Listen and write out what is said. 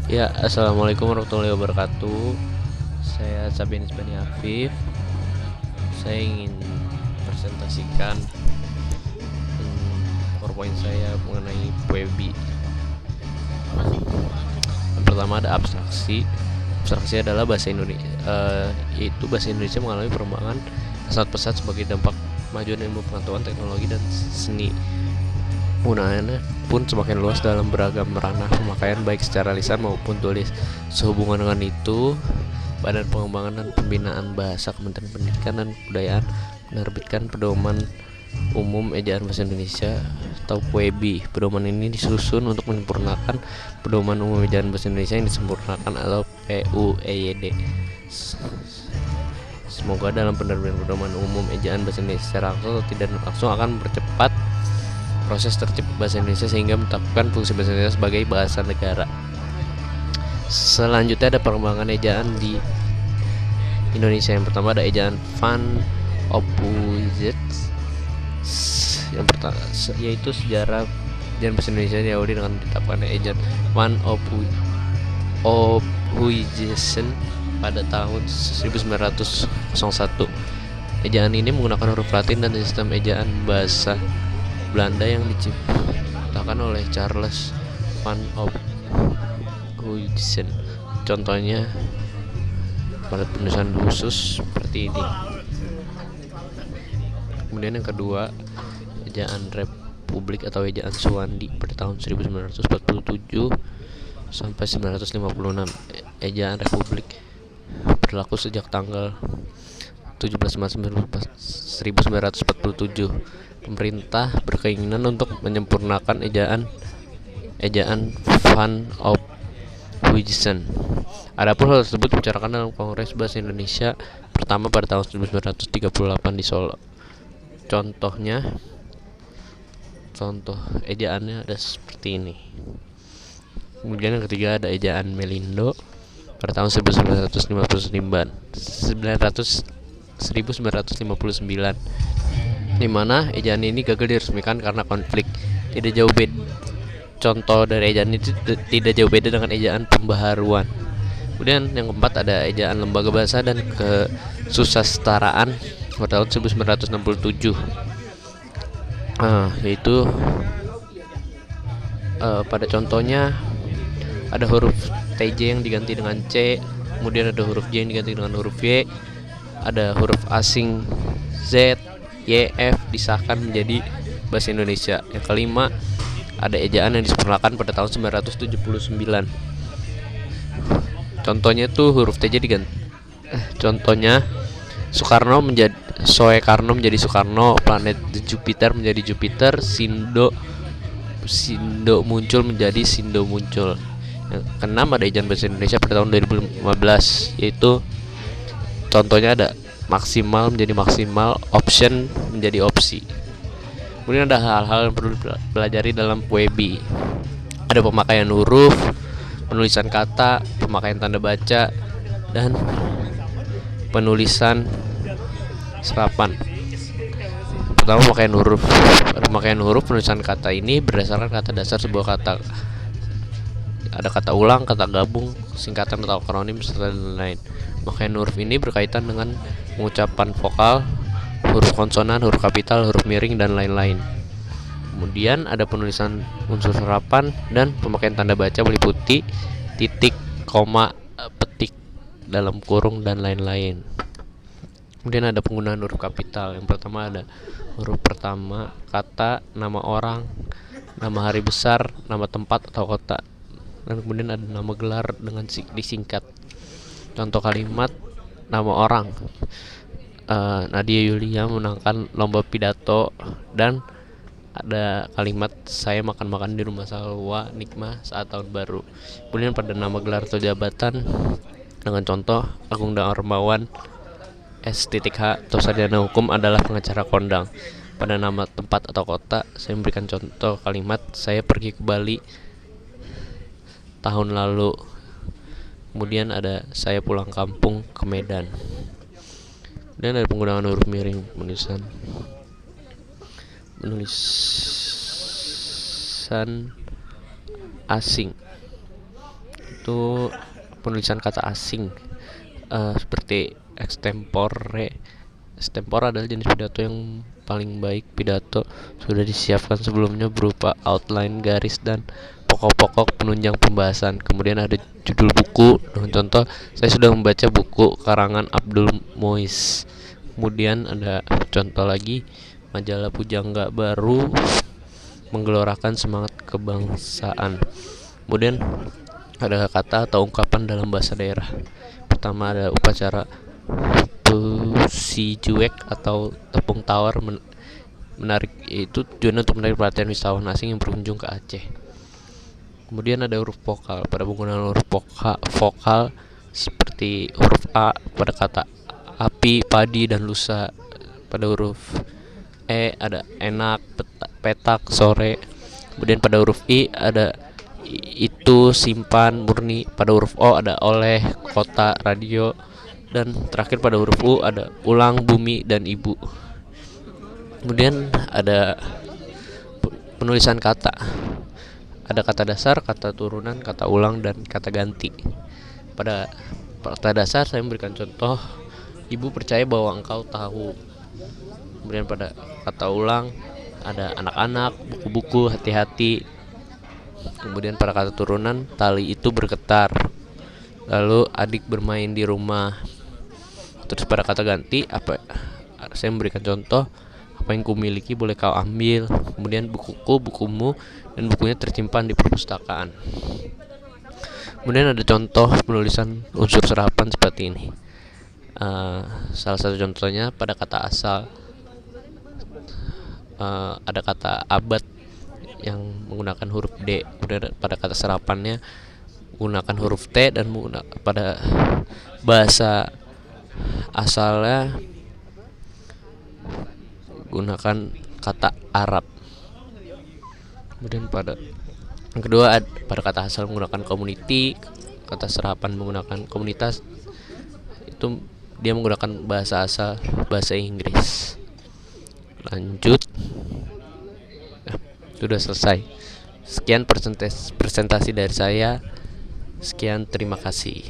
Ya, assalamualaikum warahmatullahi wabarakatuh. Saya Sabin Isbani Afif. Saya ingin presentasikan PowerPoint saya mengenai PWB. Yang pertama ada abstraksi. Abstraksi adalah bahasa Indonesia, yaitu bahasa Indonesia mengalami perkembangan sangat pesat sebagai dampak kemajuan ilmu pengetahuan, teknologi, dan seni. Penggunaannya pun semakin luas dalam beragam ranah pemakaian baik secara lisan maupun tulis. Sehubungan dengan itu, Badan Pengembangan dan Pembinaan Bahasa Kementerian Pendidikan dan Kebudayaan menerbitkan Pedoman Umum Ejaan Bahasa Indonesia atau PUEB. Pedoman ini disusun untuk menyempurnakan Pedoman Umum Ejaan Bahasa Indonesia yang disempurnakan atau PUEYD. Semoga dalam penerbitan Pedoman Umum Ejaan Bahasa Indonesia secara langsung atau tidak langsung akan mempercepat proses tertib bahasa Indonesia sehingga menetapkan fungsi bahasa Indonesia sebagai bahasa negara. Selanjutnya ada perkembangan ejaan di Indonesia. Yang pertama ada ejaan Van Ophuijsen. Yang pertama yaitu sejarah ejaan bahasa Indonesia diawali dengan ditetapkannya ejaan Van Ophuijsen pada tahun 1901. Ejaan ini menggunakan huruf Latin dan sistem ejaan bahasa Belanda yang diciptakan oleh Charles Van Ophuijsen. Contohnya pada penulisan khusus seperti ini. Kemudian yang kedua, ejaan Republik atau ejaan Suwandi pada tahun 1947 sampai 1956. Ejaan Republik berlaku sejak tanggal 17 Maret 1947. Pemerintah berkeinginan untuk menyempurnakan ejaan Van Ophuijsen. Adapun hal tersebut dibicarakan dalam Kongres Bahasa Indonesia pertama pada tahun 1938 di Solo. Contoh ejaannya ada seperti ini. Kemudian yang ketiga ada ejaan Melindo pada tahun 1959, di mana ejaan ini gagal diresmikan karena konflik. Tidak jauh beda. Contoh dari ejaan itu tidak jauh beda dengan ejaan pembaharuan. Kemudian yang keempat ada ejaan Lembaga Bahasa dan Kesusastraan pada tahun 1967. Yaitu pada contohnya ada huruf TJ yang diganti dengan C, kemudian ada huruf J yang diganti dengan huruf Y, ada huruf asing Z, Y, F disahkan menjadi bahasa Indonesia. Yang kelima, ada ejaan yang disempurnakan pada tahun 1979. Contohnya tuh huruf TJ diganti. Contohnya Soekarno menjadi Soekarno, planet Jupiter menjadi Jupiter, Sindo muncul menjadi Sindo muncul. Yang keenam ada ejaan bahasa Indonesia pada tahun 2015, yaitu contohnya ada maksimal menjadi maksimal, option menjadi opsi. Kemudian ada hal-hal yang perlu dipelajari dalam PUEB. Ada pemakaian huruf, penulisan kata, pemakaian tanda baca, dan penulisan serapan. Pertama, pemakaian huruf. Pemakaian huruf penulisan kata ini berdasarkan kata dasar sebuah kata. Ada kata ulang, kata gabung, singkatan atau akronim, serta lain-lain. Pemakaian huruf ini berkaitan dengan pengucapan vokal, huruf konsonan, huruf kapital, huruf miring, dan lain-lain. Kemudian ada penulisan unsur serapan dan pemakaian tanda baca meliputi titik, koma, petik, dalam kurung, dan lain-lain. Kemudian ada penggunaan huruf kapital. Yang pertama ada huruf pertama kata, nama orang, nama hari besar, nama tempat atau kota. Dan kemudian ada nama gelar dengan disingkat. Contoh kalimat nama orang, Nadia Yulia menangkan lomba pidato. Dan ada kalimat saya makan-makan di rumah Salwa Nikmah saat tahun baru. Kemudian pada nama gelar atau jabatan dengan contoh Agung Darmawan S.H atau sarjana hukum adalah pengacara kondang. Pada nama tempat atau kota saya memberikan contoh kalimat saya pergi ke Bali tahun lalu. Kemudian ada saya pulang kampung ke Medan. Dan ada penggunaan huruf miring penulisan asing. itu penulisan kata asing, seperti extempore. Extempore adalah jenis pidato yang paling baik. Pidato sudah disiapkan sebelumnya berupa outline, garis, dan pokok-pokok penunjang pembahasan. Kemudian ada judul buku. Dengan contoh, saya sudah membaca buku karangan Abdul Muiz. Kemudian ada contoh lagi, majalah Pujangga baru menggelorakan semangat kebangsaan. Kemudian ada kata atau ungkapan dalam bahasa daerah. Pertama ada upacara Pusijuek atau tepung tawar, menarik, itu tujuannya untuk menarik perhatian wisatawan asing yang berkunjung ke Aceh. Kemudian ada huruf vokal. Pada penggunaan huruf vokal seperti huruf A pada kata api, padi, dan lusa. Pada huruf E ada enak, petak, sore. Kemudian pada huruf I ada itu, simpan, murni. Pada huruf O ada oleh, kota, radio. Dan terakhir pada huruf U ada ulang, bumi, dan ibu. Kemudian ada penulisan kata. Ada kata dasar, kata turunan, kata ulang, dan kata ganti. Pada kata dasar saya memberikan contoh, ibu percaya bahwa engkau tahu. Kemudian pada kata ulang ada anak-anak, buku-buku, hati-hati. Kemudian pada kata turunan, tali itu bergetar. Lalu adik bermain di rumah. Terus pada kata ganti, saya memberikan contoh, apa yang kumiliki boleh kau ambil. Kemudian bukuku, bukumu, dan bukunya tersimpan di perpustakaan. Kemudian ada contoh penulisan unsur serapan seperti ini. Salah satu contohnya pada kata asal, ada kata abad yang menggunakan huruf D. Kemudian pada kata serapannya menggunakan huruf T, dan pada bahasa asalnya gunakan kata Arab. Kemudian pada yang kedua, pada kata asal menggunakan community, kata serapan menggunakan komunitas. Itu dia menggunakan bahasa asal, bahasa Inggris. Lanjut. Sudah selesai. Sekian presentasi dari saya. Sekian, terima kasih.